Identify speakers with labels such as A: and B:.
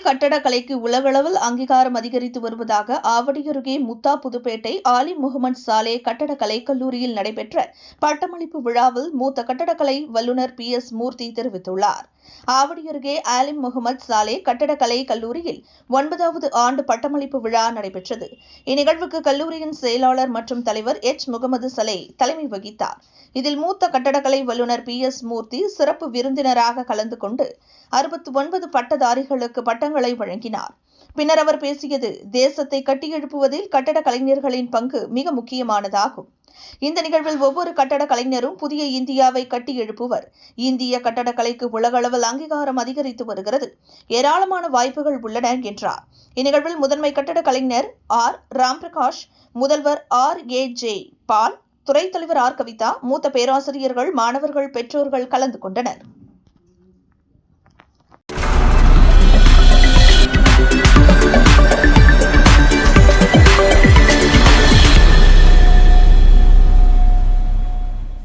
A: கட்டடக்கலைக்கு உலகளவில் அங்கீகாரம் அதிகரித்து வருவதாக ஆவடி அருகே முத்தா புதுப்பேட்டை ஆலிம் முகமது சாலே கட்டடக்கலை கல்லூரியில் நடைபெற்ற பட்டமளிப்பு விழாவில் மூத்த கட்டடக்கலை வல்லுநர் PS மூர்த்தி தெரிவித்துள்ளார். ஆவடி அருகே ஆலிம் முகமது சாலே கட்டடக்கலை கல்லூரியில் 9வது ஆண்டு பட்டமளிப்பு விழா நடைபெற்றது. இந்நிகழ்வுக்கு கல்லூரியின் செயலாளர் மற்றும் தலைவர் முகமது சலே தலைமை வகித்தார். இதில் மூத்த கட்டடக்கலை வல்லுநர் PS மூர்த்தி சிறப்பு விருந்தினராக கலந்து கொண்டு 69 பட்டதாரிகளுக்கு பட்டங்களை வழங்கினார். பின்னர் அவர் பேசியது, தேசத்தை கட்டியெழுப்புவதில் கட்டடக் கலைஞர்களின் பங்கு மிக முக்கியமானதாகும். இந்த நிகழ்வில் ஒவ்வொரு கட்டடக் கலைஞரும் புதிய இந்தியாவை கட்டியெழுப்புவர். இந்திய கட்டடக்கலைக்கு உலகளவில் அங்கீகாரம் அதிகரித்து வருகிறது. ஏராளமான வாய்ப்புகள் உள்ளன என்றார். இந்நிகழ்வில் முதன்மை கட்டடக் கலைஞர் ராம்பிரகாஷ், முதல்வர் RAJ பால், துறைத் தலைவர் கவிதா, மூத்த பேராசிரியர்கள், மாணவர்கள், பெற்றோர்கள் கலந்து கொண்டனர்.